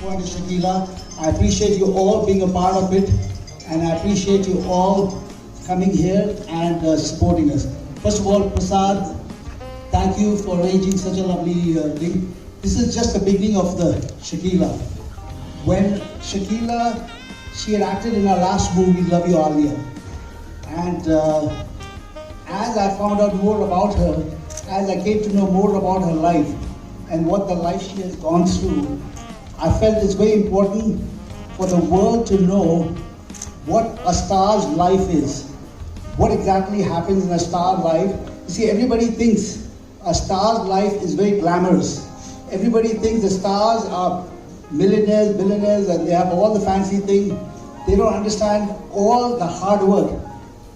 point is Shakila. I appreciate you all being a part of it, and I appreciate you all coming here and supporting us. First of all, Prasad, thank you for arranging such a lovely thing. This is just the beginning of the Shakila. When Shakila, she had acted in our last movie, Love You Alia. And as I found out more about her, as I came to know more about her life and what the life she has gone through, I felt it's very important for the world to know what a star's life is. What exactly happens in a star's life. You see, everybody thinks a star's life is very glamorous. Everybody thinks the stars are millionaires, billionaires, and they have all the fancy things. They don't understand all the hard work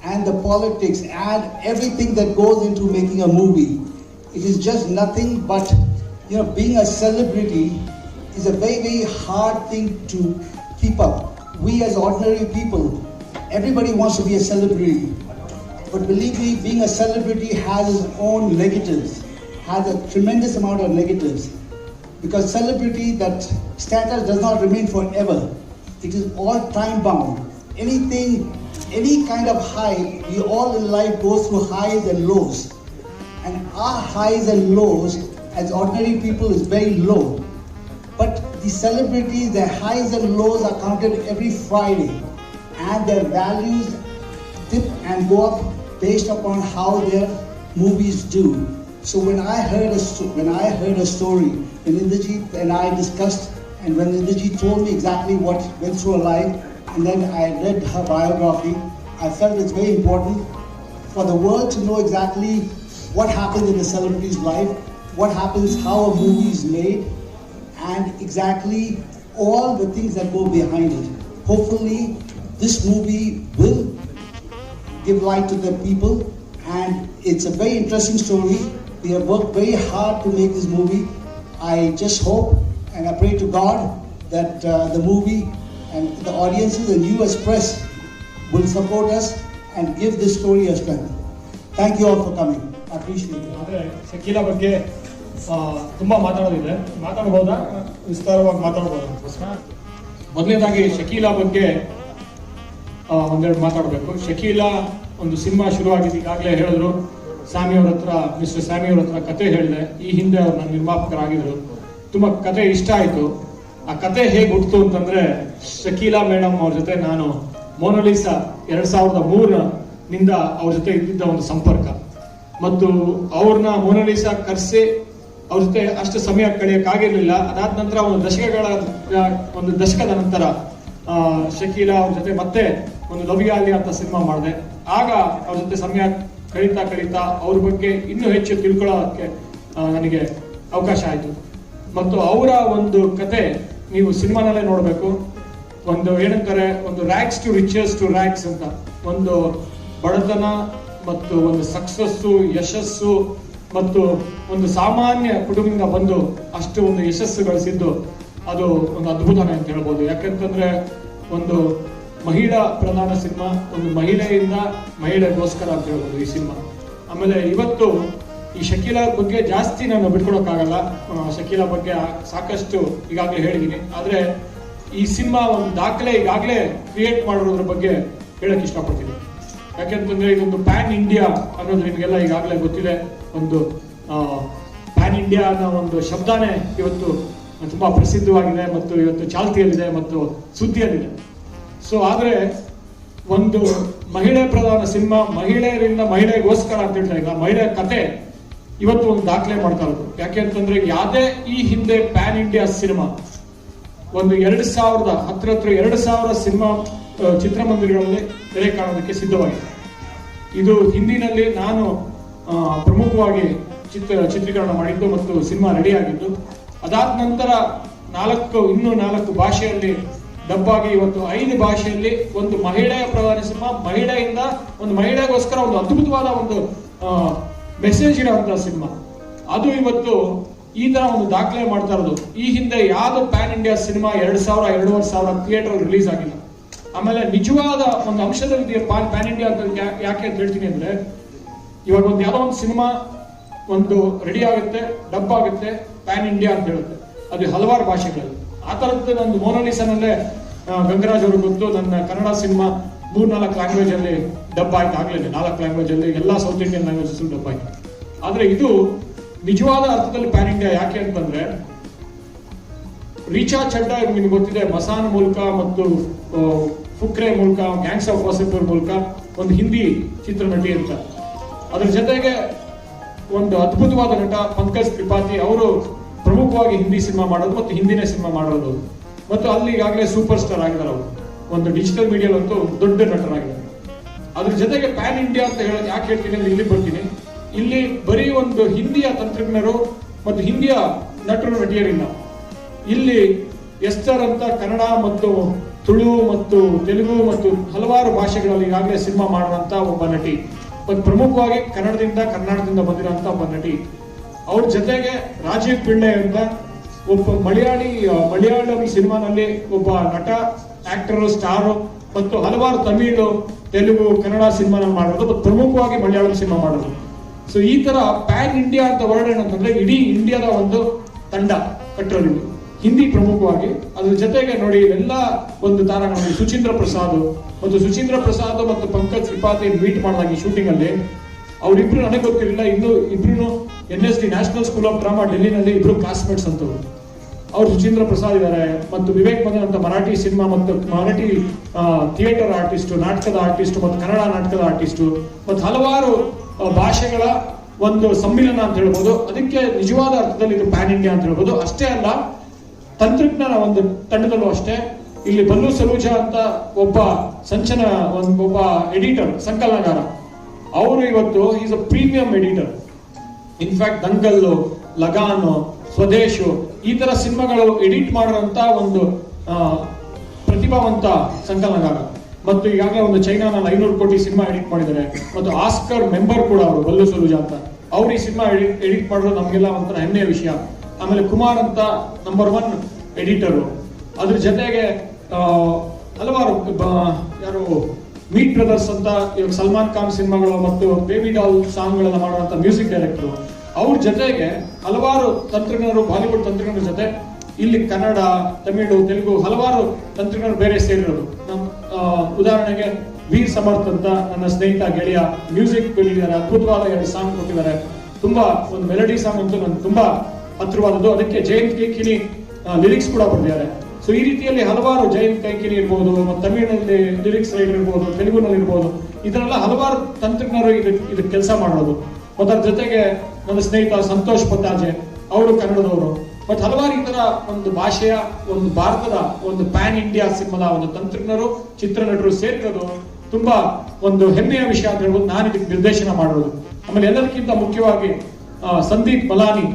and the politics and everything that goes into making a movie. It is just nothing but, being a celebrity is a very, very hard thing to keep up. We as ordinary people, everybody wants to be a celebrity. But believe me, being a celebrity has its own negatives, has a tremendous amount of negatives. Because celebrity, that status does not remain forever. It is all time bound. Anything, any kind of high, we all in life go through highs and lows. And our highs and lows as ordinary people is very low. But the celebrities, their highs and lows are counted every Friday. And their values dip and go up based upon how their movies do. So when I heard a story, when Indrajit and I discussed, and when Indrajit told me exactly what went through her life, and then I read her biography, I felt it's very important for the world to know exactly what happens in a celebrity's life, what happens, how a movie is made, and exactly all the things that go behind it. Hopefully, this movie will give light to the people, and it's a very interesting story. We have worked very hard to make this movie. I just hope and I pray to God that the movie and the audiences and you as press will support us and give this story a strength. Thank you all for coming. I appreciate it. Shakeela ಬಗ್ಗೆ ತುಂಬಾ ಮಾತಾಡೋದಿದೆ, ಮಾತಾಡಬಹುದಾ? ವಿಸ್ತಾರವಾಗಿ ಮಾತಾಡಬಹುದು. ಮೊದಲನೇದಾಗಿ ಶಕೀಲಾ ಬಗ್ಗೆ ಒಂದೆರಡು ಮಾತಾಡಬೇಕು. ಶಕೀಲಾ ಒಂದು cinema ಶುರುವಾಗಿದ್ದು ಈಗಾಗಲೇ ಹೇಳಿದ್ರು, ಮಿಸ್ಟರ್ ಸ್ಯಾಮಿ ಅವ್ರ ಹತ್ರ ಕತೆ ಹೇಳಿದೆ. ಈ ಹಿಂದೆ ಅವ್ರು ನನ್ನ ನಿರ್ಮಾಪಕರಾಗಿದ್ರು. ತುಂಬಾ ಕತೆ ಇಷ್ಟ ಆಯ್ತು. ಆ ಕತೆ ಹೇಗೆ ಹುಟ್ಟಿತು ಅಂತಂದ್ರೆ, ಶಕೀಲಾ ಮೇಡಮ್ ಅವ್ರ ಜೊತೆ ನಾನು ಮೊನಾಲಿಸಾ 2003 ಅವ್ರ ಜೊತೆ ಇದ್ದಿದ್ದ ಒಂದು ಸಂಪರ್ಕ, ಮತ್ತು ಅವ್ರನ್ನ ಮೊನಾಲಿಸಾ ಕರೆಸಿ ಅವ್ರ ಜೊತೆ ಅಷ್ಟು ಸಮಯ ಕಳೆಯಕ್ಕಾಗಿರ್ಲಿಲ್ಲ. ಅದಾದ ನಂತರ ಒಂದು ದಶಕದ ನಂತರ ಶಕೀಲಾ ಅವ್ರ ಜೊತೆ ಮತ್ತೆ ಒಂದು ಲವ್ ಯು ಆಲಿಯಾ ಅಂತ ಸಿನಿಮಾ ಮಾಡಿದೆ. ಆಗ ಅವ್ರ ಜೊತೆ ಸಮಯ ಕಳೀತಾ ಅವ್ರ ಬಗ್ಗೆ ಇನ್ನೂ ಹೆಚ್ಚು ತಿಳ್ಕೊಳ್ಳೋಕೆ ನನಗೆ ಅವಕಾಶ ಆಯಿತು. ಮತ್ತು ಅವರ ಒಂದು ಕತೆ ನೀವು ಸಿನಿಮಾನಲ್ಲೇ ನೋಡಬೇಕು. ಒಂದು ಏನಂತಾರೆ, ಒಂದು rags to riches to rags ಅಂತ, ಒಂದು ಬಡತನ ಮತ್ತು ಒಂದು ಸಕ್ಸಸ್ಸು, ಯಶಸ್ಸು ಮತ್ತು ಒಂದು ಸಾಮಾನ್ಯ ಕುಟುಂಬದಿಂದ ಬಂದು ಅಷ್ಟು ಒಂದು ಯಶಸ್ಸು ಗಳಿಸಿದ್ದು ಅದು ಒಂದು ಅದ್ಭುತನೇ ಅಂತ ಹೇಳ್ಬೋದು. ಯಾಕಂತಂದ್ರೆ ಒಂದು ಮಹಿಳಾ ಪ್ರಧಾನ ಸಿನಿಮಾ, ಒಂದು ಮಹಿಳೆಯಿಂದ ಮಹಿಳೆಗೋಸ್ಕರ ಅಂತ ಹೇಳ್ಬೋದು ಈ ಸಿನಿಮಾ. ಆಮೇಲೆ ಇವತ್ತು ಈ ಶಕೀಲಾ ಬಗ್ಗೆ ಜಾಸ್ತಿ ನಾನು ಬಿಟ್ಕೊಡೋಕ್ಕಾಗಲ್ಲ. ಶಕೀಲಾ ಬಗ್ಗೆ ಸಾಕಷ್ಟು ಈಗಾಗಲೇ ಹೇಳಿದ್ದೀನಿ. ಆದರೆ ಈ ಸಿನಿಮಾ ಒಂದು ದಾಖಲೆ ಈಗಾಗಲೇ ಕ್ರಿಯೇಟ್ ಮಾಡಿರೋದ್ರ ಬಗ್ಗೆ ಹೇಳಕ್ ಇಷ್ಟಪಡ್ತೀನಿ. ಯಾಕೆಂತಂದ್ರೆ ಇದೊಂದು ಪ್ಯಾನ್ ಇಂಡಿಯಾ ಅನ್ನೋದು ನಿಮಗೆಲ್ಲ ಈಗಾಗಲೇ ಗೊತ್ತಿದೆ. ಒಂದು ಪ್ಯಾನ್ ಇಂಡಿಯಾ ಅನ್ನೋ ಒಂದು ಶಬ್ದನೇ ಇವತ್ತು ತುಂಬಾ ಪ್ರಸಿದ್ಧವಾಗಿದೆ ಮತ್ತು ಇವತ್ತು ಚಾಲ್ತಿಯಲ್ಲಿದೆ ಮತ್ತು ಸುದ್ದಿಯಲ್ಲಿದೆ. ಸೊ ಆದ್ರೆ ಒಂದು ಮಹಿಳೆ ಪ್ರಧಾನ ಸಿನಿಮಾ, ಮಹಿಳೆಯರಿಂದ ಮಹಿಳೆಗೋಸ್ಕರ ಅಂತ ಹೇಳ್ತಾ ಈಗ ಮಹಿಳೆಯ ಕತೆ ಇವತ್ತು ಒಂದು ದಾಖಲೆ ಮಾಡ್ತಾ ಇರೋದು. ಯಾಕೆ ಅಂತಂದ್ರೆ ಯಾವುದೇ ಈ ಹಿಂದೆ ಪ್ಯಾನ್ ಇಂಡಿಯಾ ಸಿನಿಮಾ ಒಂದು 2000 ಸಿನಿಮಾ ಚಿತ್ರಮಂದಿರಗಳಲ್ಲಿ ತೆರೆ ಕಾಣೋದಕ್ಕೆ ಸಿದ್ಧವಾಗಿದೆ. ಇದು ಹಿಂದಿನಲ್ಲಿ ನಾನು ಪ್ರಮುಖವಾಗಿ ಚಿತ್ರೀಕರಣ ಮಾಡಿದ್ದು ಮತ್ತು ಸಿನಿಮಾ ರೆಡಿ ಆಗಿದ್ದು. ಅದಾದ ನಂತರ 4 ಭಾಷೆಯಲ್ಲಿ ಡಬ್ ಆಗಿ ಇವತ್ತು 5 ಭಾಷೆಯಲ್ಲಿ ಒಂದು ಮಹಿಳೆಯ ಪ್ರಧಾನ ಸಿನಿಮಾ, ಮಹಿಳೆಯಿಂದ ಒಂದು ಮಹಿಳೆಗೋಸ್ಕರ ಒಂದು ಅದ್ಭುತವಾದ ಒಂದು ಮೆಸೇಜ್ ಇರುವಂತಹ ಸಿನಿಮಾ. ಅದು ಇವತ್ತು ಈ ತರ ಒಂದು ದಾಖಲೆ ಮಾಡ್ತಾ ಇರೋದು. ಈ ಹಿಂದೆ ಯಾವ್ದು PAN India cinema 2000-2500 theatre release ಆಗಿಲ್ಲ. ಆಮೇಲೆ ನಿಜವಾದ ಒಂದು ಅಂಶದಲ್ಲಿ ಪ್ಯಾನ್ ಇಂಡಿಯಾ ಅಂತ ಯಾಕೆ ಅಂತ ಹೇಳ್ತೀನಿ ಅಂದ್ರೆ, ಇವಾಗ ಒಂದು ಯಾವ್ದೋ ಒಂದು ಸಿನಿಮಾ ಒಂದು ರೆಡಿ ಆಗುತ್ತೆ, ಡಬ್ ಆಗುತ್ತೆ, ಪ್ಯಾನ್ ಇಂಡಿಯಾ ಅಂತ ಹೇಳುತ್ತೆ. ಅದು ಹಲವಾರು ಭಾಷೆಗಳಲ್ಲಿ. ಆ ಥರದ್ದು ನಂದು ಮೊನಾಲಿಸಾನಲ್ಲೇ ಗಂಗರಾಜ್ ಅವರು ಗೊತ್ತು. ನನ್ನ ಕನ್ನಡ ಸಿನಿಮಾ 3-4 ಲ್ಯಾಂಗ್ವೇಜ್ ಅಲ್ಲಿ ಡಬ್ ಆಯ್ತು, ಆಗ್ಲೇನೆ 4 ಲ್ಯಾಂಗ್ವೇಜ್ ಅಲ್ಲಿ ಎಲ್ಲ ಸೌತ್ ಇಂಡಿಯನ್ ಲ್ಯಾಂಗ್ವೇಜಸ್ ಡಬ್ ಆಯ್ತು. ಆದ್ರೆ ಇದು ನಿಜವಾದ ಅರ್ಥದಲ್ಲಿ ಪ್ಯಾನ್ ಇಂಡಿಯಾ. ಯಾಕೆ ಅಂತಂದ್ರೆ ರೀಚಾ ಚಡ್ಡಾ ನಿಮ್ಗೆ ಗೊತ್ತಿದೆ, ಮಸಾನ್ ಮೂಲಕ ಮತ್ತು ಫುಕ್ರೆ ಮೂಲಕ, ಗ್ಯಾಂಗ್ಸ್ ಆಫ್ ವಾಸೆಪುರ್ ಮೂಲಕ ಒಂದು ಹಿಂದಿ ಚಿತ್ರನಟಿ ಅಂತ. ಅದ್ರ ಜೊತೆಗೆ ಒಂದು ಅದ್ಭುತವಾದ ನಟ ಪಂಕಜ್ ತ್ರಿಪಾಠಿ, ಅವರು ಪ್ರಮುಖವಾಗಿ ಹಿಂದಿ ಸಿನಿಮಾ ಮಾಡೋದು ಮತ್ತು ಹಿಂದಿನೇ ಸಿನಿಮಾ ಮಾಡೋದು, ಮತ್ತು ಅಲ್ಲಿ ಈಗಾಗಲೇ ಸೂಪರ್ ಸ್ಟಾರ್ ಆಗಿದ್ದಾರೆ. ಅವರು ಒಂದು ಡಿಜಿಟಲ್ ಮೀಡಿಯಾದಂತೂ ದೊಡ್ಡ ನಟರಾಗಿದ್ದಾರೆ. ಅದ್ರ ಜೊತೆಗೆ ಪ್ಯಾನ್ ಇಂಡಿಯಾ ಅಂತ ಯಾಕೆ ಹೇಳ್ತೀನಿ ಅಂದ್ರೆ ಇಲ್ಲಿ ಬರ್ತೀನಿ. ಇಲ್ಲಿ ಬರೀ ಒಂದು ಹಿಂದಿಯ ತಂತ್ರಜ್ಞರು ಮತ್ತು ಹಿಂದಿಯ ನಟರು ನಟಿಯರಿಲ್ಲ. ಇಲ್ಲಿ ಎಸ್ತರ್ ಅಂತ ಕನ್ನಡ ಮತ್ತು ತುಳು ಮತ್ತು ತೆಲುಗು ಮತ್ತು ಹಲವಾರು ಭಾಷೆಗಳಲ್ಲಿ ಈಗಾಗಲೇ ಸಿನಿಮಾ ಮಾಡುವಂತ ಒಬ್ಬ ನಟಿ, ಮತ್ತು ಪ್ರಮುಖವಾಗಿ ಕರ್ನಾಟಕದಿಂದ ಬಂದಿರುವಂತ ಒಬ್ಬ ನಟಿ. ಅವ್ರ ಜೊತೆಗೆ ರಾಜೀವ್ ಪಿಳ್ಳೆ ಅಂತ ಒಬ್ಬ ಮಲಯಾಳಂ ಸಿನಿಮಾನಲ್ಲಿ ಒಬ್ಬ ನಟ, ಆಕ್ಟರ್, ಸ್ಟಾರ್, ಮತ್ತು ಹಲವಾರು ತಮಿಳು, ತೆಲುಗು, ಕನ್ನಡ ಸಿನಿಮಾನಲ್ಲಿ ಮಾಡೋದು, ಮತ್ತು ಪ್ರಮುಖವಾಗಿ ಮಲಯಾಳಂ ಸಿನಿಮಾ ಮಾಡೋದು. ಸೊ ಈ ತರ ಪ್ಯಾನ್ ಇಂಡಿಯಾ ಅಂತ ವರ್ಡ್ ಏನಂತಂದ್ರೆ ಇಡೀ ಇಂಡಿಯಾದ ಒಂದು ತಂಡ ಕಟ್ಟೋದು, ಹಿಂದಿ ಪ್ರಮುಖವಾಗಿ. ಅದ್ರ ಜೊತೆಗೆ ನೋಡಿ ಇವೆಲ್ಲ ಒಂದು ತಾರಾಗಣ ಸುಚೀಂದ್ರ ಪ್ರಸಾದ್ ಮತ್ತು ಪಂಕಜ್ ತ್ರಿಪಾಠಿ ಮೀಟ್ ಮಾಡಿದಾಗ ಈ ಶೂಟಿಂಗ್ ಅಲ್ಲಿ ಅವ್ರಿಬ್ರು ನನಗೆ ಗೊತ್ತಿರಲಿಲ್ಲ, ಇಬ್ರು NSD national school of drama ಡೆಲ್ಲಿನಲ್ಲಿ ಇಬ್ರು ಕ್ಲಾಸ್ಮೇಟ್ಸ್ ಅಂತವ್ರು. ಅವ್ರು ಸುಚೀಂದ್ರ ಪ್ರಸಾದ್ ಇದ್ದಾರೆ, ಮತ್ತು ವಿವೇಕ್ ಮದನ್ ಅಂತ ಮರಾಠಿ ಸಿನಿಮಾ ಮತ್ತು ಮರಾಠಿ ಥಿಯೇಟರ್ ಆರ್ಟಿಸ್ಟ್, ನಾಟಕದ ಆರ್ಟಿಸ್ಟ್, ಮತ್ತು ಕನ್ನಡ ನಾಟಕದ ಆರ್ಟಿಸ್ಟ್, ಮತ್ತು ಹಲವಾರು ಭಾಷೆಗಳ ಒಂದು ಸಮ್ಮಿಲನ ಅಂತ ಹೇಳ್ಬೋದು. ಅದಕ್ಕೆ ನಿಜವಾದ ಅರ್ಥದಲ್ಲಿ ಇದು ಪ್ಯಾನ್ ಇಂಡಿಯಾ ಅಂತ ಹೇಳ್ಬೋದು. ಅಷ್ಟೇ ಅಲ್ಲ, ತಂತ್ರಜ್ಞರ ಒಂದು ತಂಡದಲ್ಲೂ ಅಷ್ಟೇ. ಇಲ್ಲಿ ಬಲ್ಲು ಸಲೂಜಾ ಅಂತ ಒಬ್ಬ ಒಬ್ಬ ಎಡಿಟರ್, ಸಂಕಲನಗಾರ, ಅವರು ಇವತ್ತು is a premium editor. In fact Dangal, Lagaan, Swadesh ಈ ತರ ಸಿನಿಮಾಗಳು ಎಡಿಟ್ ಮಾಡುವಂತ ಒಂದು ಪ್ರತಿಭಾವಂತ ಸಂಕಲನಗಾರ. ಮತ್ತು ಈಗಾಗಲೇ ಒಂದು ಚೈನಾನ 500 ಕೋಟಿ ಸಿನಿಮಾ ಎಡಿಟ್ ಮಾಡಿದ್ದಾರೆ, ಮತ್ತು ಆಸ್ಕರ್ ಮೆಂಬರ್ ಕೂಡ ಅವರು, ಬಲ್ಲು ಸಲೂಜಾ ಅಂತ. ಅವ್ರು ಈ ಸಿನಿಮಾ ಎಡಿಟ್ ಮಾಡೋದು ನಮಗೆಲ್ಲ ಒಂಥರ ಹೆಮ್ಮೆಯ ವಿಷಯ. ಆಮೇಲೆ ಕುಮಾರ್ ಅಂತ ನಂಬರ್ 1 ಎಡಿಟರು. ಅದ್ರ ಜೊತೆಗೆ ಹಲವಾರು ಯಾರು ಮೀಟ್ ಬ್ರದರ್ಸ್ ಅಂತ ಇವಾಗ ಸಲ್ಮಾನ್ ಖಾನ್ ಸಿನಿಮಾಗಳು ಮತ್ತು ಬೇಬಿ ಡಾಲ್ ಸಾಂಗ್ಗಳೆಲ್ಲ ಮಾಡುವಂತ ಮ್ಯೂಸಿಕ್ ಡೈರೆಕ್ಟರ್. ಅವ್ರ ಜೊತೆಗೆ ಹಲವಾರು ತಂತ್ರಜ್ಞರು, ಬಾಲಿವುಡ್ ತಂತ್ರಜ್ಞರ ಜೊತೆ ಇಲ್ಲಿ ಕನ್ನಡ, ತಮಿಳು, ತೆಲುಗು ಹಲವಾರು ತಂತ್ರಜ್ಞರು ಬೇರೆ ಸೇರಿರೋದು. ಉದಾಹರಣೆಗೆ ವೀರ್ ಸಮರ್ಥ್ ಅಂತ ನನ್ನ ಸ್ನೇಹಿತ ಗೆಳೆಯ ಮ್ಯೂಸಿಕ್ ಕೊಟ್ಟಿದ್ದಾರೆ, ಅದ್ಭುತವಾದ 2 ಸಾಂಗ್ ಕೊಟ್ಟಿದ್ದಾರೆ. ತುಂಬಾ ಒಂದು ಮೆಲಡಿ ಸಾಂಗ್ ಅಂತೂ ನನ್ಗೆ ತುಂಬಾ ಹತ್ತಿರವಾದದ್ದು. ಅದಕ್ಕೆ ಜಯಂತ್ ಕೈಕಿನಿ ಲಿರಿಕ್ಸ್ ಕೂಡ ಬರೆದಿದ್ದಾರೆ. ಸೊ ಈ ರೀತಿಯಲ್ಲಿ ಹಲವಾರು, ಜಯಂತ್ ಕೈಕಿನಿ ಇರ್ಬೋದು, ಮತ್ತು ತಮಿಳಿನಲ್ಲಿ ಲಿರಿಕ್ಸ್ ರೈಟರ್ ಇರ್ಬೋದು, ತೆಲುಗುನಲ್ಲಿ ಇರ್ಬೋದು, ಇದರೆಲ್ಲ ಹಲವಾರು ತಂತ್ರಜ್ಞರು ಇದಕ್ಕೆ ಕೆಲಸ ಮಾಡೋದು. ಮತ್ತು ಅದ್ರ ಜೊತೆಗೆ ನನ್ನ ಸ್ನೇಹಿತ ಸಂತೋಷ್ ಪತ್ತಾಜೆ, ಅವರು ಕನ್ನಡದವರು. ಮತ್ತು ಹಲವಾರು ಈ ತರ ಒಂದು ಭಾಷೆಯ, ಒಂದು ಭಾರತದ ಒಂದು ಪ್ಯಾನ್ ಇಂಡಿಯಾ ಸಿನಿಮಾದ ಒಂದು ತಂತ್ರಜ್ಞರು, ಚಿತ್ರನಟರು ಸೇರಿರೋದು ತುಂಬಾ ಒಂದು ಹೆಮ್ಮೆಯ ವಿಷಯ ಅಂತ ಹೇಳ್ಬೋದು. ನಾನು ಇದಕ್ಕೆ ನಿರ್ದೇಶನ ಮಾಡೋದು. ಆಮೇಲೆ ಎಲ್ಲದಕ್ಕಿಂತ ಮುಖ್ಯವಾಗಿ ಸಂದೀಪ್ ಮಲಾನಿ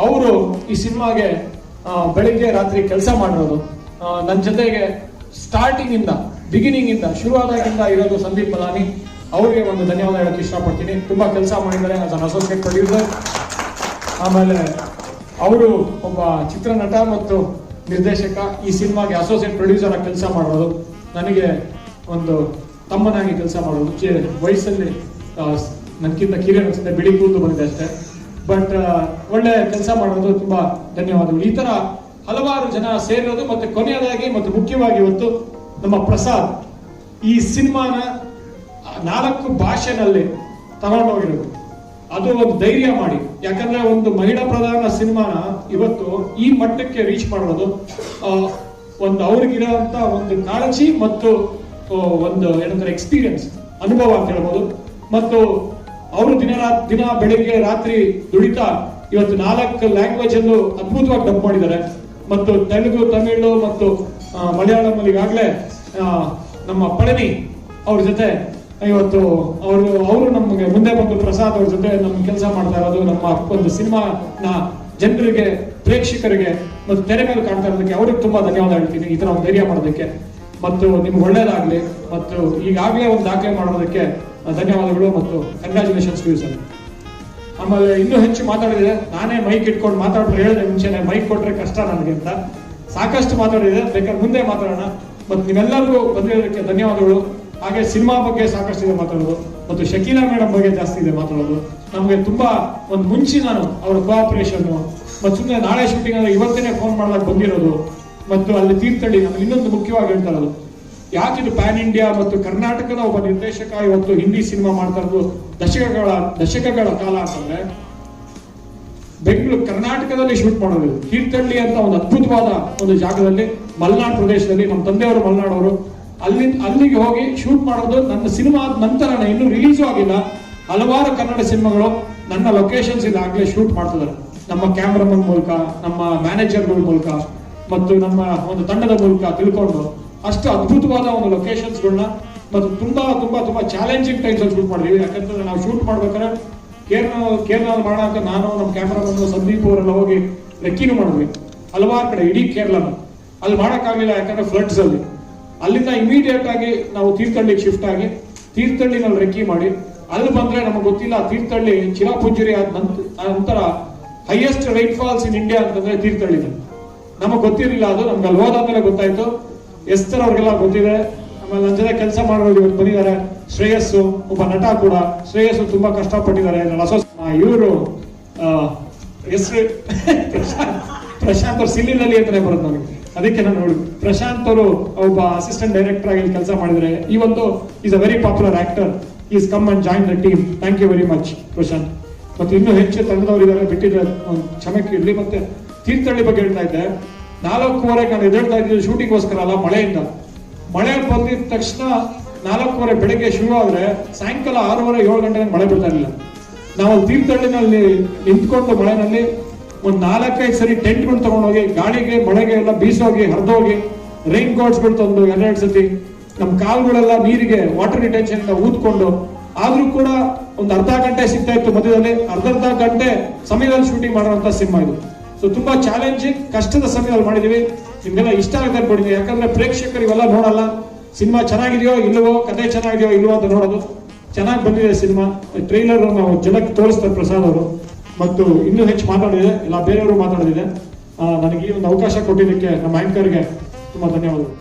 ಅವರು ಈ ಸಿನಿಮಾಗೆ ಬೆಳಿಗ್ಗೆ ರಾತ್ರಿ ಕೆಲಸ ಮಾಡಿರೋದು. ನನ್ನ ಜೊತೆಗೆ ಬಿಗಿನಿಂಗ್ ಇಂದ ಶುರುವಾದಾಗಿಂದ ಇರೋದು ಸಂದೀಪ್ ಮಲಾನಿ. ಅವರಿಗೆ ಒಂದು ಧನ್ಯವಾದ ಹೇಳಕ್ಕೆ ಇಷ್ಟಪಡ್ತೀನಿ. ತುಂಬಾ ಕೆಲಸ ಮಾಡಿದ್ದಾರೆ ಆಸ್ ಅನ್ ಅಸೋಸಿಯೇಟ್ ಪ್ರೊಡ್ಯೂಸರ್. ಆಮೇಲೆ ಅವರು ಒಬ್ಬ ಚಿತ್ರನಟ ಮತ್ತು ನಿರ್ದೇಶಕ. ಈ ಸಿನಿಮಾಗೆ ಅಸೋಸಿಯೇಟ್ ಪ್ರೊಡ್ಯೂಸರ್ ಆಗಿ ಕೆಲಸ ಮಾಡೋದು, ನನಗೆ ಒಂದು ತಮ್ಮನಾಗಿ ಕೆಲಸ ಮಾಡೋದು. ವಯಸ್ಸಲ್ಲಿ ನನ್ಕಿಂತ ಕಿರಿಯ ಅನ್ಸುತ್ತೆ, ಬಿಳಿ ಕೂದಲು ಬಂದಿದೆ ಅಷ್ಟೇ. ಬಟ್ ಒಳ್ಳೆ ಕೆಲಸ ಮಾಡೋದು. ತುಂಬಾ ಧನ್ಯವಾದಗಳು. ಈ ತರ ಹಲವಾರು ಜನ ಸೇರಿರೋದು. ಮತ್ತೆ ಕೊನೆಯದಾಗಿ ಮತ್ತು ಮುಖ್ಯವಾಗಿ ಇವತ್ತು ನಮ್ಮ ಪ್ರಸಾದ್ ಈ ಸಿನಿಮಾನ 4 ಭಾಷೆನಲ್ಲಿ ತಗೊಂಡೋಗಿರೋದು, ಅದು ಒಂದು ಧೈರ್ಯ ಮಾಡಿ. ಯಾಕಂದ್ರೆ ಒಂದು ಮಹಿಳಾ ಪ್ರಧಾನ ಸಿನಿಮಾನ ಇವತ್ತು ಈ ಮಟ್ಟಕ್ಕೆ ರೀಚ್ ಮಾಡೋದು ಒಂದು ಅವ್ರಿಗಿರೋಂತ ಒಂದು ಕಾಳಜಿ ಮತ್ತು ಒಂದು ಏನಂದ್ರೆ ಎಕ್ಸ್ಪೀರಿಯನ್ಸ್, ಅನುಭವ ಅಂತ ಹೇಳ್ಬೋದು. ಮತ್ತು ಅವರು ದಿನ ಬೆಳಿಗ್ಗೆ ರಾತ್ರಿ ದುಡಿತಾ ಇವತ್ತು 4 ಲ್ಯಾಂಗ್ವೇಜ್ ಅಲ್ಲೂ ಅದ್ಭುತವಾಗಿ ಡಬ್ ಮಾಡಿದ್ದಾರೆ. ಮತ್ತು ತೆಲುಗು, ತಮಿಳು ಮತ್ತು ಮಲಯಾಳಂ ಈಗಾಗಲೇ ನಮ್ಮ ಪಳನಿ ಅವ್ರ ಜೊತೆ ಇವತ್ತು ಅವರು ನಮಗೆ ಮುಂದೆ ಬಂದು ಪ್ರಸಾದ್ ಅವ್ರ ಜೊತೆ ನಮ್ಗೆ ಕೆಲಸ ಮಾಡ್ತಾ ಇರೋದು. ನಮ್ಮ ಒಂದು ಸಿನಿಮಾನ ಜನರಿಗೆ, ಪ್ರೇಕ್ಷಕರಿಗೆ ಮತ್ತು ತೆರೆ ಮೇಲೆ ಕಾಣ್ತಾ ಇರೋದಕ್ಕೆ ಅವ್ರಿಗೆ ತುಂಬಾ ಧನ್ಯವಾದ ಹೇಳ್ತೀನಿ, ಈ ತರ ಒಂದು ಧೈರ್ಯ ಮಾಡೋದಕ್ಕೆ. ಮತ್ತು ನಿಮ್ಗೆ ಒಳ್ಳೇದಾಗ್ಲಿ. ಮತ್ತು ಈಗಾಗಲೇ ಒಂದು ದಾಖಲೆ ಮಾಡೋದಕ್ಕೆ ಧನ್ಯವಾದಗಳು ಮತ್ತು ಕಂಗ್ರಾಚುಲೇಷನ್ಸ್ ಟು ಯು ಸರ್. ಆಮೇಲೆ ಇನ್ನೂ ಹೆಚ್ಚು ಮಾತಾಡಿದೆ, ನಾನೇ ಮೈಕ್ ಇಟ್ಕೊಂಡು ಮಾತಾಡ್ತಾರೆ, ಹೇಳಿದೆ ಮುಂಚೆನೆ ಮೈಕ್ ಕೊಟ್ರೆ ಕಷ್ಟ ನನಗೆ ಅಂತ. ಸಾಕಷ್ಟು ಮಾತಾಡಿದೆ, ಬೇಕಾದ್ರೆ ಮುಂದೆ ಮಾತಾಡೋಣ. ಮತ್ತು ನೀವೆಲ್ಲರಿಗೂ ಬಂದಿರೋದಕ್ಕೆ ಧನ್ಯವಾದಗಳು. ಹಾಗೆ ಸಿನಿಮಾ ಬಗ್ಗೆ ಸಾಕಷ್ಟು ಇದೆ ಮಾತಾಡೋದು, ಮತ್ತು ಶಕೀಲಾ ಮೇಡಮ್ ಬಗ್ಗೆ ಜಾಸ್ತಿ ಇದೆ ಮಾತಾಡೋದು. ನಮಗೆ ತುಂಬಾ ಒಂದು ಮುಂಚೆ ನಾನು ಅವರ ಕೋಆಪರೇಷನ್, ಮತ್ತು ಸುಮ್ಮನೆ ನಾಳೆ ಶೂಟಿಂಗ್ ಅಂದ್ರೆ ಇವತ್ತೇನೆ ಫೋನ್ ಮಾಡಿದಾಗ ಬಂದಿರೋದು, ಮತ್ತು ಅಲ್ಲಿ ತೀರ್ಥಹಳ್ಳಿ. ನಾನು ಇನ್ನೊಂದು ಮುಖ್ಯವಾಗಿ ಹೇಳ್ತಾ ಇರೋದು, ಯಾಕಿದು ಪ್ಯಾನ್ ಇಂಡಿಯಾ ಮತ್ತು ಕರ್ನಾಟಕದ ಒಬ್ಬ ನಿರ್ದೇಶಕ ಇವತ್ತು ಹಿಂದಿ ಸಿನಿಮಾ ಮಾಡ್ತಾ ಇರೋದು ದಶಕಗಳ ಕಾಲ ಅಂತಂದ್ರೆ, ಬೆಂಗಳೂರು ಕರ್ನಾಟಕದಲ್ಲಿ ಶೂಟ್ ಮಾಡೋದು. ತೀರ್ಥಹಳ್ಳಿ ಅಂತ ಒಂದು ಅದ್ಭುತವಾದ ಒಂದು ಜಾಗದಲ್ಲಿ, ಮಲೆನಾಡು ಪ್ರದೇಶದಲ್ಲಿ, ನಮ್ಮ ತಂದೆಯವರು ಮಲೆನಾಡವರು, ಅಲ್ಲಿಗೆ ಹೋಗಿ ಶೂಟ್ ಮಾಡೋದು. ನನ್ನ ಸಿನಿಮಾ ಆದ ನಂತರ ಇನ್ನೂ ರಿಲೀಸು ಆಗಿಲ್ಲ, ಹಲವಾರು ಕನ್ನಡ ಸಿನಿಮಾಗಳು ನನ್ನ ಲೊಕೇಶನ್ಸ್ ಇದಾಗಲೇ ಶೂಟ್ ಮಾಡ್ತಿದ್ದಾರೆ. ನಮ್ಮ ಕ್ಯಾಮ್ರಾಮನ್ ಮೂಲಕ, ನಮ್ಮ ಮ್ಯಾನೇಜರ್ಗಳ ಮೂಲಕ ಮತ್ತು ನಮ್ಮ ಒಂದು ತಂಡದ ಮೂಲಕ ತಿಳ್ಕೊಂಡು ಅಷ್ಟು ಅದ್ಭುತವಾದ ಒಂದು ಲೊಕೇಶನ್ಸ್ಗಳನ್ನ ಮತ್ತು ತುಂಬಾ ತುಂಬಾ ತುಂಬಾ ಚಾಲೆಂಜಿಂಗ್ ಟೈಮ್ಸ್ ಅಲ್ಲಿ ಶೂಟ್ ಮಾಡಿದೀವಿ. ಯಾಕಂತಂದ್ರೆ ನಾವು ಶೂಟ್ ಮಾಡ್ಬೇಕಾದ್ರೆ ಕೇರಳ ಮಾಡೋಕೆ ನಾನು ನಮ್ಮ ಕ್ಯಾಮ್ರಾಮನ್ ಸಂದೀಪ್ ಅವರೆಲ್ಲ ಹೋಗಿ ರೆಕ್ಕಿನೂ ಮಾಡಿದ್ವಿ ಹಲವಾರು ಕಡೆ, ಇಡೀ ಕೇರಳನ. ಅಲ್ಲಿ ಮಾಡೋಕ್ಕಾಗಲಿಲ್ಲ ಯಾಕಂದ್ರೆ ಫ್ಲಡ್ಸ್ ಅಲ್ಲಿ. ಅಲ್ಲಿಂದ ಇಮಿಡಿಯೇಟ್ ಆಗಿ ನಾವು ತೀರ್ಥಹಳ್ಳಿಗೆ ಶಿಫ್ಟ್ ಆಗಿ ತೀರ್ಥಹಳ್ಳಿನಲ್ಲಿ ರೆಕ್ಕಿ ಮಾಡಿ ಅಲ್ಲಿ ಬಂದ್ರೆ ನಮಗೆ ಗೊತ್ತಿಲ್ಲ, ತೀರ್ಥಹಳ್ಳಿ ಚಿರಾಪುಂಜರಿ ಆದ ನಂತರ highest rain falls in India ಅಂತಂದ್ರೆ ತೀರ್ಥಹಳ್ಳಿನಲ್ಲಿ. ನಮಗೆ ಗೊತ್ತಿರಲಿಲ್ಲ, ಅದು ನಮ್ಗೆ ಅಲ್ಲಿ ಹೋದಾದ್ಮೇಲೆ ಗೊತ್ತಾಯ್ತು. ಎಷ್ಟರ ಅವ್ರಿಗೆಲ್ಲ ಗೊತ್ತಿದೆ. ಆಮೇಲೆ ನನ್ನ ಜೊತೆ ಕೆಲಸ ಮಾಡೋರು ಇವತ್ತು ಬಂದಿದ್ದಾರೆ. ಶ್ರೇಯಸ್ಸು ಒಬ್ಬ ನಟ ಕೂಡ, ಶ್ರೇಯಸ್ಸು ತುಂಬಾ ಕಷ್ಟಪಟ್ಟಿದ್ದಾರೆ. ಇವರು ಹೆಸರು ಪ್ರಶಾಂತ್ ಅವ್ರು ಸಿಲ್ಲಿನಲ್ಲಿ ಅಂತಾನೆ ಬರುತ್ತೆ ನನಗೆ, ಅದಕ್ಕೆ ನಾನು ನೋಡಿ ಪ್ರಶಾಂತ್ ಅವರು ಒಬ್ಬ ಅಸಿಸ್ಟೆಂಟ್ ಡೈರೆಕ್ಟರ್ ಆಗಿ ಕೆಲಸ ಮಾಡಿದರೆ. ಈ ಒಂದು is a very popular actor, is come and join the team. Thank you very much Prashanth. ಮತ್ತೆ ಇನ್ನೂ ಹೆಚ್ಚು ತಂಡದವರು ಇದ್ದಾರೆ, ಬಿಟ್ಟಿದ್ದಾರೆ, ಒಂದು ಕ್ಷಮಕ್ಕೆ ಇರಲಿ. ಮತ್ತೆ ತೀರ್ಥಹಳ್ಳಿ ಬಗ್ಗೆ ಹೇಳ್ತಾ ಇದ್ದೆ, 4:15 ನಾನು ಎದ್ದೇಳ್ತಾ ಇದ್ದಿದ್ದು ಶೂಟಿಂಗ್ಗೋಸ್ಕರ ಅಲ್ಲ, ಮಳೆಯಿಂದ. ಮಳೆ ಬಂದಿದ ತಕ್ಷಣ 4:15 ಬೆಳಗ್ಗೆ ಶುರು ಆದ್ರೆ ಸಾಯಂಕಾಲ 6:30 7 ಗಂಟೆ ಮಳೆ ಬಿಡ್ತಾ ಇರಲಿಲ್ಲ. ನಾವು ತೀರ್ಥಹಳ್ಳಿನಲ್ಲಿ ನಿಂತ್ಕೊಂಡು ಮಳೆನಲ್ಲಿ ಒಂದು 4-5 ಸರಿ ಟೆಂಟ್ಗಳು ತಗೊಂಡೋಗಿ ಗಾಳಿಗೆ ಮಳೆಗೆ ಎಲ್ಲ ಬೀಸೋಗಿ ಹರಿದೋಗಿ ರೈನ್ ಕೋಟ್ಸ್ಗಳು ತಂದು 2 ಸತಿ ನಮ್ಮ ಕಾಲುಗಳೆಲ್ಲ ನೀರಿಗೆ ವಾಟರ್ ರಿಟೆನ್ಷನ್ ಇಂದ ಊದ್ಕೊಂಡು, ಆದ್ರೂ ಕೂಡ ಒಂದು ಅರ್ಧ ಗಂಟೆ ಸಿಗ್ತಾ ಇತ್ತು ಮಧ್ಯದಲ್ಲಿ. ಅರ್ಧ ಗಂಟೆ ಸಮಯದಲ್ಲಿ ಶೂಟಿಂಗ್ ಮಾಡುವಂತ ಸಿನಿಮಾ ಇದು. ಸೊ ತುಂಬಾ ಚಾಲೆಂಜಿಂಗ್, ಕಷ್ಟದ ಸಮಯದಲ್ಲಿ ಮಾಡಿದೀವಿ. ನಿಮ್ಗೆಲ್ಲ ಇಷ್ಟ ಆಗುತ್ತೆ ಅನ್ಕೊಂಡಿದ್ದೀನಿ. ಯಾಕಂದ್ರೆ ಪ್ರೇಕ್ಷಕರು ಇವೆಲ್ಲ ನೋಡಲ್ಲ, ಸಿನಿಮಾ ಚೆನ್ನಾಗಿದೆಯೋ ಇಲ್ವೋ, ಕಥೆ ಚೆನ್ನಾಗಿದೆಯೋ ಇಲ್ವೋ ಅಂತ ನೋಡೋದು. ಚೆನ್ನಾಗಿ ಬಂದಿದೆ ಸಿನಿಮಾ. ಟ್ರೈಲರ್ ನಾವು ಜನಕ್ಕೆ ತೋರಿಸ್ತಾರೆ ಪ್ರಸಾದ್ ಅವರು, ಮತ್ತು ಇನ್ನೂ ಹೆಚ್ಚು ಮಾತಾಡಿದೆ, ಇಲ್ಲ ಬೇರೆಯವರು ಮಾತಾಡೋದಿದೆ. ನನಗೆ ಈ ಒಂದು ಅವಕಾಶ ಕೊಟ್ಟಿದ್ದಕ್ಕೆ ನಮ್ಮ ಆಂಕರ್ಗೆ ತುಂಬಾ ಧನ್ಯವಾದಗಳು.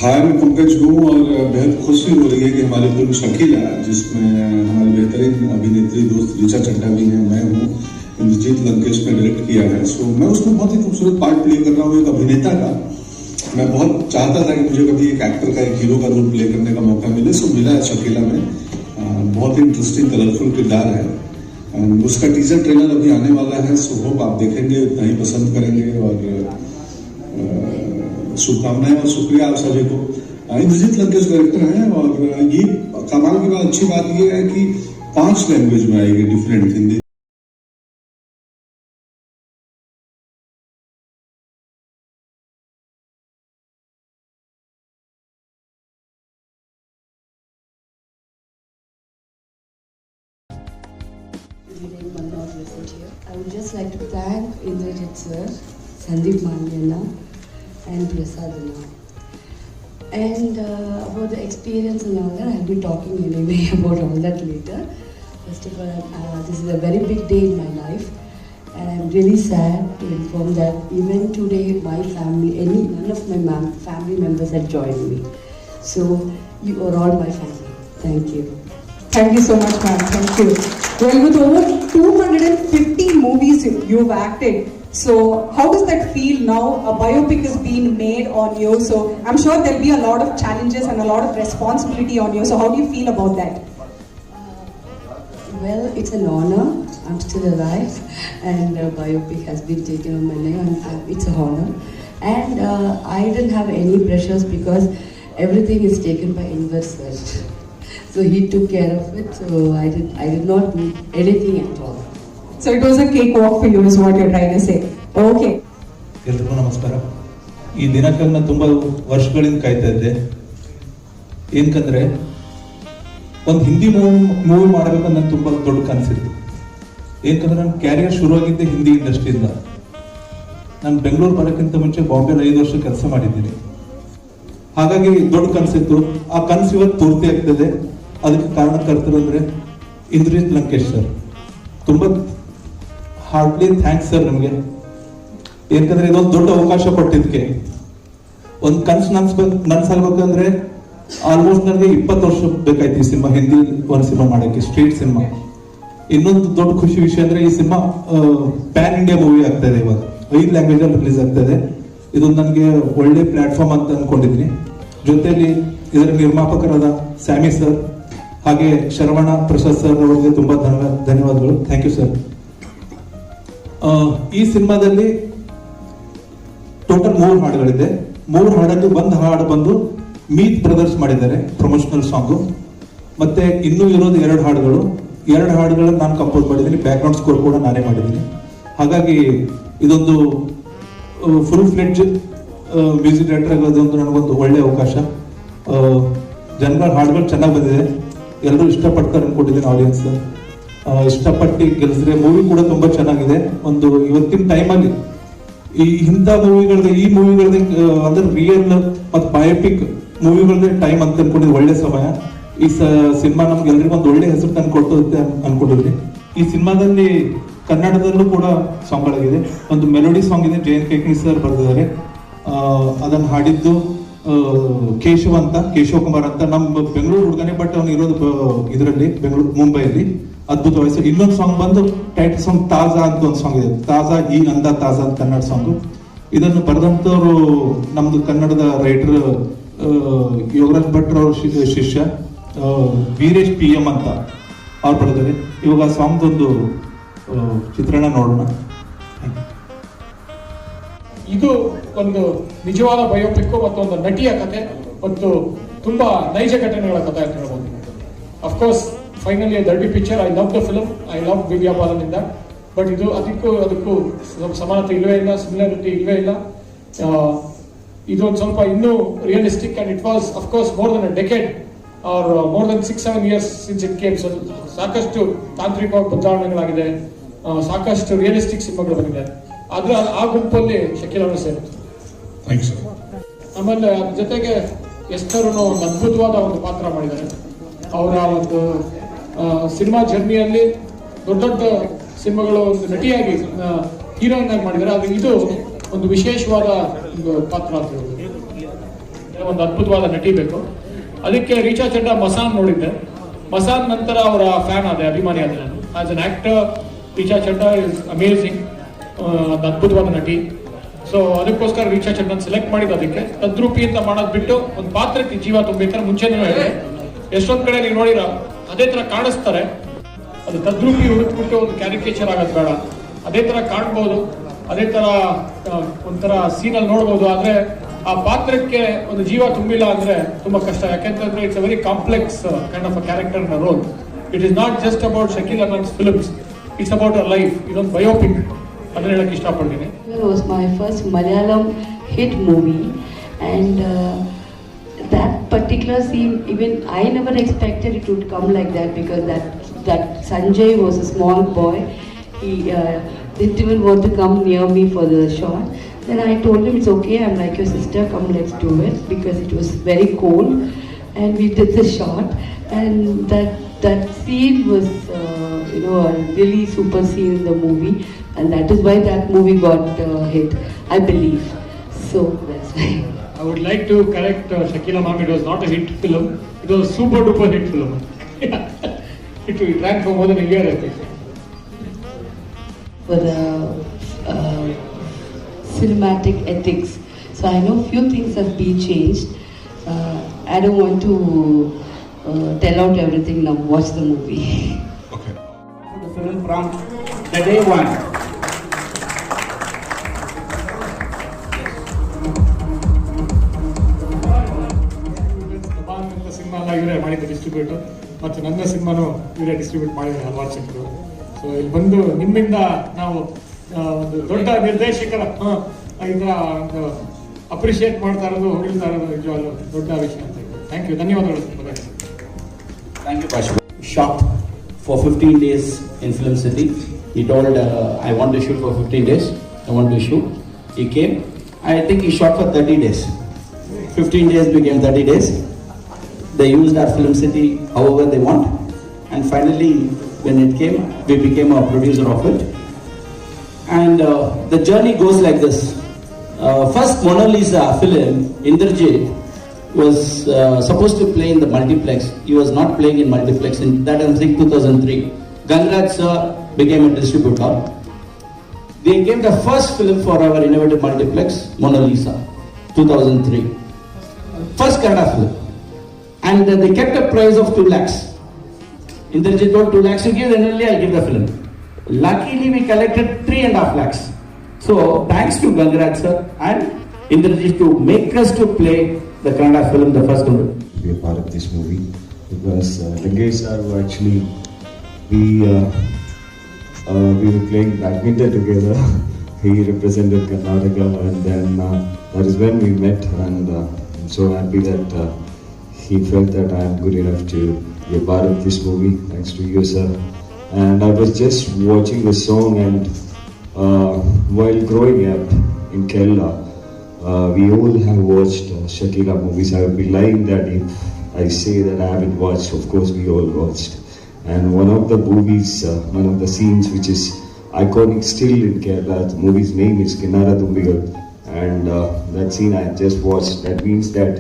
हाय, मैं पंकज हूँ और बेहद खुशी हो रही है कि हमारी फिल्म शकीला, जिसमें हमारी बेहतरीन अभिनेत्री दोस्त ऋचा चड्ढा भी हैं, मैं हूँ, इंद्रजीत लंकेश ने डायरेक्ट किया है। सो मैं उसमें बहुत ही खूबसूरत पार्ट प्ले कर रहा हूँ, एक अभिनेता का। मैं बहुत चाहता था कि मुझे कभी एक एक्टर का, एक हीरो का रोल प्ले करने का मौका मिले। सो मिला है शकीला में। बहुत ही इंटरेस्टिंग कलरफुल किरदार है। उसका टीजर ट्रेलर अभी आने वाला है। सो होप आप देखेंगे, उतना ही पसंद करेंगे। और शुभकामनाएं और शुक्रिया आप सभी को। इंद्रजीत लंकेश डायरेक्टर हैं, और ये कमाल की बात, अच्छी बात ये है कि 5 लैंग्वेज में आएगी, different Hindi, I would just like to thank Indrajit sir, Sandeep Mandyana and Prasadana. And about the experience and all that, I'll be talking anyway about all that later. First of all, this is a very big day in my life, and I'm really sad to inform that even today my family, none of my family members have joined me. So you are all my family. Thank you. Thank you so much, ma'am. Thank you. Well, with over 250 movies you've acted, so how does that feel now? A biopic is being made on you, so I'm sure there'll be a lot of challenges and a lot of responsibility on you. So how do you feel about that? Well, it's an honor. I'm still alive, and a biopic has been taken on my name, and it's an honor. And I didn't have any pressures because everything is taken by Inver sir. So he took care of it. So I did not do anything at all. So it was a cakewalk for you, is what you're trying to say. Okay. ಎಲ್ರಿಗೂ ನಮಸ್ಕಾರ. ಈ ದಿನಕ್ಕನ್ನ ತುಂಬ ವರ್ಷಗಳಿಂದ ಕಾಯ್ತಾ ಇದ್ದೆ. ಏನಕಂದ್ರೆ ಒಂದು Hindi movie ಮಾಡಬೇಕಂತ ನಂಗೆ ತುಂಬ ದೊಡ್ಡ ಕನಸಿತ್ತು. ಏನಕಂದ್ರೆ ನನ್ನ ಕ್ಯಾರಿಯರ್ ಶುರುವಾಗಿದ್ದೆ ಹಿಂದಿ ಇಂಡಸ್ಟ್ರಿಯಿಂದ. ನಾನು ಬೆಂಗಳೂರು ಬರೋಕ್ಕಿಂತ ಮುಂಚೆ ಬಾಂಬೆಲಿ 5 ವರ್ಷ ಕೆಲಸ ಮಾಡಿದ್ದೀನಿ. ಹಾಗಾಗಿ ದೊಡ್ಡ ಕನಸಿತ್ತು. ಆ ಕನಸು ಇವತ್ತು ಪೂರ್ತಿ ಆಗ್ತದೆ. ಅದಕ್ಕೆ ಕಾರಣಕರ್ತರು ಅಂದರೆ ಇಂದ್ರಜಿತ್ ಲಂಕೇಶ್ ಸರ್. ತುಂಬ ಹಾರ್ಡ್ಲಿ ಥ್ಯಾಂಕ್ಸ್ ಸರ್ ನಮಗೆ. ಯಾಕಂದ್ರೆ ಇದೊಂದು ದೊಡ್ಡ ಅವಕಾಶ ಕೊಟ್ಟಿದ್ದಕ್ಕೆ. ಒಂದು ಕನಸು ನನ್ಸಾಗಬೇಕಂದ್ರೆ ಆಲ್ಮೋಸ್ಟ್ ನನಗೆ 20 ವರ್ಷ ಬೇಕಾಯ್ತು ಈ ಸಿನಿಮಾ, ಹಿಂದಿ ಒಂದು ಸಿನಿಮಾ ಮಾಡೋಕ್ಕೆ, ಸ್ಟ್ರೀಟ್ ಸಿನಿಮಾ. ಇನ್ನೊಂದು ದೊಡ್ಡ ಖುಷಿ ವಿಷಯ ಅಂದ್ರೆ ಈ ಸಿನಿಮಾ ಪ್ಯಾನ್ ಇಂಡಿಯಾ ಮೂವಿ ಆಗ್ತಾ ಇದೆ. ಇವಾಗ 5 ಲ್ಯಾಂಗ್ವೇಜ್ ಅಲ್ಲಿ ರಿಲೀಸ್ ಆಗ್ತಾ ಇದೆ. ಇದು ನನಗೆ ಒಳ್ಳೆ ಪ್ಲಾಟ್ಫಾರ್ಮ್ ಅಂತ ಅನ್ಕೊಂಡಿದ್ದೀನಿ. ಜೊತೆಲಿ ಇದರ ನಿರ್ಮಾಪಕರಾದ ಸ್ಯಾಮಿ ಸರ್ ಹಾಗೆ ಶರವಣ ಪ್ರಸಾದ್ ಸರ್ ಅವರಿಗೆ ತುಂಬಾ ಧನ್ಯವಾದಗಳು. Thank you sir. ಈ ಸಿನಿಮಾದಲ್ಲಿ ಟೋಟಲ್ 3 ಹಾಡುಗಳಿದೆ. 3 ಹಾಡಲ್ಲಿ ಒಂದು ಹಾಡು ಬಂದು ಮೀತ್ ಬ್ರದರ್ಸ್ ಮಾಡಿದ್ದಾರೆ, ಪ್ರಮೋಷನಲ್ ಸಾಂಗು. ಮತ್ತೆ ಇನ್ನೂ ಇರೋದು 2 ಹಾಡುಗಳು. 2 ಹಾಡುಗಳನ್ನು ನಾನು ಕಂಪೋಸ್ ಮಾಡಿದ್ದೀನಿ. ಬ್ಯಾಕ್ ಗ್ರೌಂಡ್ ಸ್ಕೋರ್ ಕೂಡ ನಾನೇ ಮಾಡಿದ್ದೀನಿ. ಹಾಗಾಗಿ ಇದೊಂದು ಫುಲ್ ಫ್ಲೆಡ್ಜ್ ಮ್ಯೂಸಿಕ್ ಡೈರೆಕ್ಟರ್ ಆಗೋದೊಂದು ನನಗೊಂದು ಒಳ್ಳೆ ಅವಕಾಶ. ಜನಗಳ ಹಾಡುಗಳು ಚೆನ್ನಾಗಿ ಬಂದಿದೆ, ಎಲ್ಲರೂ ಇಷ್ಟಪಡ್ತಾರೆ ಅನ್ಕೊಂಡಿದ್ದೀನಿ. ಆಡಿಯನ್ಸ್ ಇಷ್ಟಪಟ್ಟು ಗೆಲ್ಸಿದ್ರೆ. ಮೂವಿ ಕೂಡ ತುಂಬಾ ಚೆನ್ನಾಗಿದೆ. ಒಂದು ಇವತ್ತಿನ ಟೈಮಲ್ಲಿ ಇಂಥ ಮೂವಿಗಳಿಗೆ, ಈ ಮೂವಿಗಳಿಗೆ ಅಂದ್ರೆ ರಿಯಲ್ ಮತ್ತು ಬಯೋಪಿಕ್ ಮೂವಿಗಳಿಗೆ ಟೈಮ್ ಅಂತ ಅನ್ಕೊಂಡಿದ್ದು ಒಳ್ಳೆ ಸಮಯ. ಈ ಸಿನಿಮಾ ನಮ್ಗೆ ಎಲ್ರಿಗೂ ಒಂದು ಒಳ್ಳೆ ಹೆಸರು ತಂದು ಕೊಟ್ಟುತ್ತೆ ಅನ್ಕೊಂಡಿದ್ವಿ. ಈ ಸಿನಿಮಾದಲ್ಲಿ ಕನ್ನಡದಲ್ಲೂ ಕೂಡ ಸಾಂಗ್ಗಳಾಗಿದೆ. ಒಂದು ಮೆಲೋಡಿ ಸಾಂಗ್ ಇದೆ, ಜಯಂತ್ ಕೇಕ್ನಿ ಸರ್ ಬರೆದಿದ್ದಾರೆ. ಅದನ್ನು ಹಾಡಿದ್ದು ಕೇಶವ್ ಕುಮಾರ್ ಅಂತ, ನಮ್ಮ ಬೆಂಗಳೂರು ಹುಡುಗನೇ, ಬಟ್ ಅವನು ಇರೋದು ಇದರಲ್ಲಿ ಮುಂಬೈಯಲ್ಲಿ. ಅದ್ಭುತ ವಯಸ್ಸು. ಇನ್ನೊಂದು ಸಾಂಗ್ ಬಂದು ಟೈಟಲ್ ಸಾಂಗ್ ತಾಜಾ ಅಂತ ಒಂದು ಸಾಂಗ್ ಇದೆ, ತಾಜಾ ಈ ನಂದ ತಾಜಾ ಅಂತ ಕನ್ನಡ ಸಾಂಗು. ಇದನ್ನು ಬರೆದಂತವರು ನಮ್ದು ಕನ್ನಡದ ರೈಟರ್ ಯೋಗರಾಜ್ ಭಟ್ರ ಅವ್ರ ಶಿಷ್ಯ ವೀರೇಶ್ PM ಅಂತ ಅವ್ರು ಬರೆದಿದ್ದಾರೆ. ಇವಾಗ ಸಾಂಗ್ ಒಂದು ಚಿತ್ರಣ ನೋಡೋಣ. ಇದು ಒಂದು ನಿಜವಾದ ಬಯೋಪಿಕ್ ಮತ್ತು ಒಂದು ನಟಿಯ ಕತೆ ಮತ್ತು ತುಂಬಾ ನೈಜ ಘಟನೆಗಳ ಕಥೆ ಅಂತ ಹೇಳ್ಬೋದು. Of course finally dirty picture. I love the film, I love Vidya Balan ಇಂದ. ಬಟ್ ಇದು ಅದಕ್ಕೂ ಸಮಾನತೆ ಇಲ್ಲವೇ ಇಲ್ಲ, ಸಿಮಿಲಾರಿಟಿ ಇಲ್ಲವೇ ಇಲ್ಲ. ಇದೊಂದು ಸ್ವಲ್ಪ ಇನ್ನೂ realistic and it was of course more than a decade or more than 6-7 years since it came. ಸಾಕಷ್ಟು ತಾಂತ್ರಿಕವಾಗಿ ಬದಲಾವಣೆಗಳಾಗಿದೆ, ಸಾಕಷ್ಟು ರಿಯಲಿಸ್ಟಿಕ್ ಸಿನಿಮಾಗಳು ಬಂದಿದೆ. ಆದ್ರೆ ಆ ಗುಂಪಲ್ಲಿ ಶಕೀಲ್ ಅವರು ಸೇರುತ್ತೆ. ಆಮೇಲೆ ಅದ್ರ ಜೊತೆಗೆ ಎಸ್ತರನ್ನು ಒಂದು ಅದ್ಭುತವಾದ ಒಂದು ಪಾತ್ರ ಮಾಡಿದ್ದಾರೆ. ಅವರ ಒಂದು ಸಿನಿಮಾ ಜರ್ನಿಯಲ್ಲಿ ದೊಡ್ಡ ದೊಡ್ಡ ಸಿನಿಮಾಗಳು ಒಂದು ನಟಿಯಾಗಿ ಹೀರೋಯಿನ್ ಆಗಿ ಮಾಡಿದ್ದಾರೆ. ಅದು ಇದು ಒಂದು ವಿಶೇಷವಾದ ಒಂದು ಪಾತ್ರ ಅಂತ ಹೇಳ್ಬೋದು. ಒಂದು ಅದ್ಭುತವಾದ ನಟಿ ಬೇಕು. ಅದಕ್ಕೆ ರೀಚಾ ಚಡ್ಡಾ ಮಸಾನ್ ನೋಡಿದ್ದೆ. ಮಸಾನ್ ನಂತರ ಅವರ ಫ್ಯಾನ್ ಆದೆ, ಅಭಿಮಾನಿ ಆದೆ ನಾನು. As an actor Richa Chadha is amazing, ಒಂದು ಅದ್ಭುತವಾದ ನಟಿ. ಸೊ ಅದಕ್ಕೋಸ್ಕರ ರೀಚಾ ಚಡ್ಡನ್ ಸೆಲೆಕ್ಟ್ ಮಾಡಿದ್ದು. ಅದಕ್ಕೆ ತದ್ರೂಪಿ ಅಂತ ಮಾಡೋದು ಬಿಟ್ಟು ಒಂದು ಪಾತ್ರಕ್ಕೆ ಜೀವ ತುಂಬಬೇಕಾದ್ರೆ ಮುಂಚೆನೂ ಹೇಳಿ ಎಷ್ಟೊಂದ್ ಕಡೆ ನೀವು ನೋಡಿರ ಅದೇ ತರ ಕಾಣಿಸ್ತಾರೆ. ಅದು ತದ್ರೂಪಿ ಹುಡುಕ್ಬಿಟ್ಟು ಒಂದು ಕ್ಯಾರಿಕೇಚರ್ ಆಗೋದು ಬೇಡ. ಅದೇ ತರ ಕಾಣ್ಬೋದು, ಅದೇ ತರ ಒಂಥರ ಸೀನಲ್ಲಿ ನೋಡ್ಬೋದು. ಆದ್ರೆ ಆ ಪಾತ್ರಕ್ಕೆ ಒಂದು ಜೀವ ತುಂಬಿಲ್ಲ ಅಂದ್ರೆ ತುಂಬಾ ಕಷ್ಟ. ಯಾಕೆಂತಂದ್ರೆ it's a very complex kind of a character in a role. It is not just about Shakeel Anant films, it's about a life. ಇದೊಂದು ಬಯೋಪಿಕ್, ಅದನ್ನ ಹೇಳಕ್ ಇಷ್ಟಪಡ್ತೀನಿ. It was my first Malayalam hit movie, and that particular scene, even I never expected it would come like that, because that Sanjay was a small boy. He didn't even want to come near me for the shot. Then I told him, it's okay, I'm like your sister, come let's do it, because it was very cold, and we did the shot, and that scene was a really super scene in the movie, and that is why that movie got hit, I believe. So that's why. I would like to correct Shakila ma'am. It was not a hit film. It was a super duper hit film. It ran for more than a year, I think. For the cinematic ethics, so I know few things have been changed. I don't want to tell out everything now. Watch the movie. Okay. The film from the day one. Cinema ಎಲ್ಲ ಇವರೇ ಮಾಡಿದ್ದು distributor, ಮತ್ತು ನನ್ನ ಸಿನಿಮಾನು ಇವರೇ distribute ಮಾಡಿದ್ದಾರೆ ಹಲವಾರು ಚಿತ್ರಗಳು. So ಇಲ್ಲಿ ಬಂದು ನಿಮ್ಮಿಂದ ನಾವು ಒಂದು ದೊಡ್ಡ ನಿರ್ದೇಶಕರ ಇದರ ಒಂದು ಅಪ್ರಿಷಿಯೇಟ್ ಮಾಡ್ತಾ ಇರೋದು, ಹೊಗಳ್ತಾ ಇರೋದು ನಿಜವಾಗ್ಲೂ ದೊಡ್ಡ ವಿಷಯ ಅಂತ. ಥ್ಯಾಂಕ್ ಯು, ಧನ್ಯವಾದಗಳು. Thank you, Pashu. Shot for 15 days in Film City. He told, I want to shoot for 15 days. I want to shoot. He came. I think he shot for 30 days. 15 days became 30 days. They used our Film City however they want. And finally, when it came, we became a producer of it. And the journey goes like this. First Mona Lisa film, Indrajit was supposed to play in the multiplex. He was not playing in multiplex. In that I'm saying 2003. Gangraj sir became a distributor. They gave the first film for our innovative multiplex, Mona Lisa, 2003. First Kannada film. And they kept a price of 2 lakhs. Indrajit told 2 lakhs to give, then only I'll give the film. Luckily we collected 3.5 lakhs. So thanks to Gangraj sir and Indrajit to make us to play the Kannada film, the first one. Be a part of this movie because Lankesh sir actually we were playing badminton together. He represented Karnataka and then that is when we met, and I'm so happy that he felt that I am good enough to be a part of this movie. Thanks to you, sir. And I was just watching the song, and while growing up in Kerala, we all have watched Shakila movies. I would be lying that if I say that I haven't watched. Of course, we all watched. And one of the movies, one of the scenes which is iconic still in Kerala, the movie's name is Kinnara Thumbigal. And that scene I just watched, that means that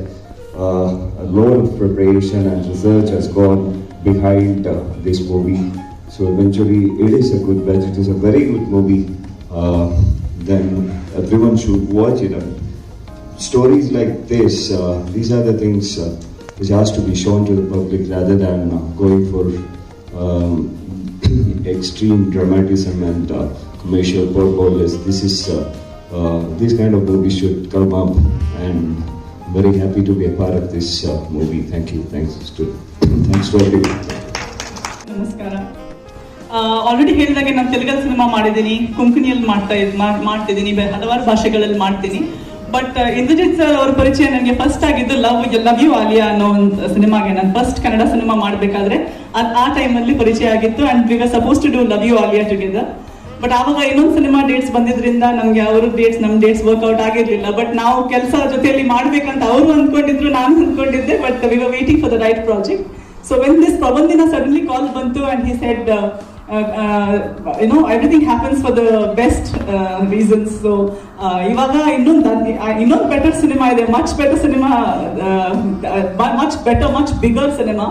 a lot of preparation and research has gone behind this movie. So eventually it is a good batch, it is a very good movie. Then everyone should watch it. And stories like this, these are the things which has to be shown to the public rather than going for extreme dramatism and commercial purpose. This kind of movie should come up, and I'm very happy to be a part of this movie. Thank you. Thanks to everyone. ನಮಸ್ಕಾರ. Already ಹೇಳಿದಾಗೆ ನಾನು ತೆಲುಗಲ್ಲಿ cinema ಮಾಡಿದ್ದೀನಿ, ಕೊಂಕಣಿಯಲ್ಲಿ ಮಾಡ್ತಿದ್ದೀನಿ, ಹಲವಾರು ಭಾಷೆಗಳಲ್ಲಿ ಮಾಡ್ತೀನಿ. But Indrajit sir ಅವ್ರ ಪರಿಚಯ ನನಗೆ ಫಸ್ಟ್ ಆಗಿದ್ದು ಲವ್ ಯು ಆಲಿಯಾ ಅನ್ನೋ ಒಂದು ಸಿನಿಮಾಗೆ. ನಾನು ಫಸ್ಟ್ ಕನ್ನಡ ಸಿನಿಮಾ ಮಾಡಬೇಕಾದ್ರೆ ಆ ಟೈಮಲ್ಲಿ ಪರಿಚಯ ಆಗಿತ್ತು. And we were suppose to do love you Aaliya together. But ಆವಾಗ ಇನ್ನೊಂದು ಸಿನಿಮಾ ಡೇಟ್ಸ್ ಬಂದಿದ್ರಿಂದ ನಮಗೆ ಅವರು ನಮ್ಮ ಡೇಟ್ಸ್ ವರ್ಕ್ಔಟ್ ಆಗಿರಲಿಲ್ಲ. ಬಟ್ ನಾವು ಕೆಲಸ ಜೊತೆಯಲ್ಲಿ ಮಾಡ್ಬೇಕಂತ ಅವರು ಅಂದ್ಕೊಂಡಿದ್ರು, ನಾನು ಅಂದ್ಕೊಂಡಿದ್ದೆ. But we were waiting for the right project. So when this ಒಂದಿನ ಸಡನ್ಲಿ ಕಾಲ್ ಬಂತು and he said everything happens for the best reasons. So ivaga ಇನ್ನೊಂದು ಬೆಟರ್ ಸಿನಿಮಾ ಇದೆ, much better cinema, much bigger cinema,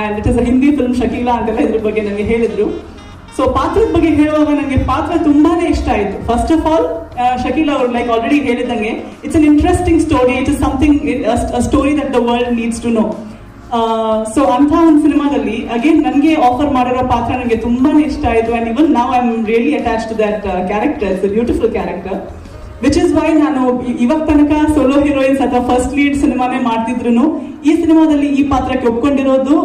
and it is a Hindi film, Shakila ಅಂತೆಲ್ಲ ಇದ್ರ ಬಗ್ಗೆ ನನಗೆ ಹೇಳಿದ್ರು. So ಪಾತ್ರದ ಬಗ್ಗೆ ಹೇಳುವಾಗ ನನಗೆ ಪಾತ್ರ ತುಂಬಾನೇ ಇಷ್ಟ ಆಯಿತು. ಫಸ್ಟ್ ಆಫ್ ಆಲ್ ಶಕೀಲಾ ಅವರು ಲೈಕ್ ಆಲ್ರೆಡಿ ಹೇಳಿದಂಗೆ it's an interesting story, it is something, a story that the world needs to know. So ಅಂಥ ಒಂದು ಸಿನಿಮಾದಲ್ಲಿ ಅಗೇನ್ ನನಗೆ ಆಫರ್ ಮಾಡಿರೋ ಪಾತ್ರ ನನಗೆ ತುಂಬಾನೇ ಇಷ್ಟ ಆಯಿತು. ಆ್ಯಂಡ್ ಇವನ್ ನಾವು I am really attach to that character. It's a beautiful character, which is why ನಾನು ಇವಾಗ ತನಕ ಸೋಲೋ ಹೀರೋಯಿನ್ಸ್ ಅಥವಾ ಫಸ್ಟ್ ಲೀಡ್ ಸಿನಿಮಾನೇ ಮಾಡ್ತಿದ್ರು ಈ ಸಿನಿಮಾದಲ್ಲಿ ಈ ಪಾತ್ರಕ್ಕೆ ಒಪ್ಕೊಂಡಿರೋದು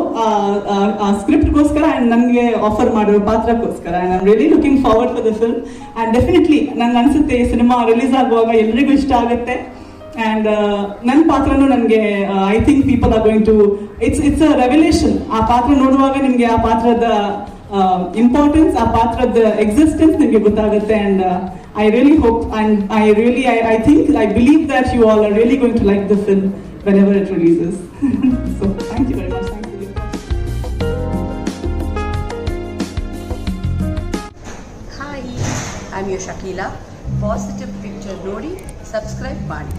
ಸ್ಕ್ರಿಪ್ಟ್ಗೋಸ್ಕರ ಆ್ಯಂಡ್ ನನಗೆ ಆಫರ್ ಮಾಡಿರೋ ಪಾತ್ರಕ್ಕೋಸ್ಕರ. And I am really looking forward for the film. And definitely ನಂಗೆ ಅನಿಸುತ್ತೆ ಈ ಸಿನಿಮಾ ರಿಲೀಸ್ ಆಗುವಾಗ ಎಲ್ರಿಗೂ ಇಷ್ಟ ಆಗುತ್ತೆ. ಆ್ಯಂಡ್ ನನ್ನ ಪಾತ್ರನೂ ನನಗೆ I think people are going to it's a revolution. ಆ ಪಾತ್ರ ನೋಡುವಾಗ ನಿಮಗೆ ಆ ಪಾತ್ರದ ಇಂಪಾರ್ಟೆನ್ಸ್, ಆ ಪಾತ್ರದ ಎಕ್ಸಿಸ್ಟೆನ್ಸ್ ನಿಮಗೆ ಗೊತ್ತಾಗುತ್ತೆ. And I really hope, and I think, I believe that you all are really going to like the film whenever it releases. So thank you very much. Thank you. Hi, I'm your Shakila. Positive Picture Nodi. Subscribe ಮಾಡಿ.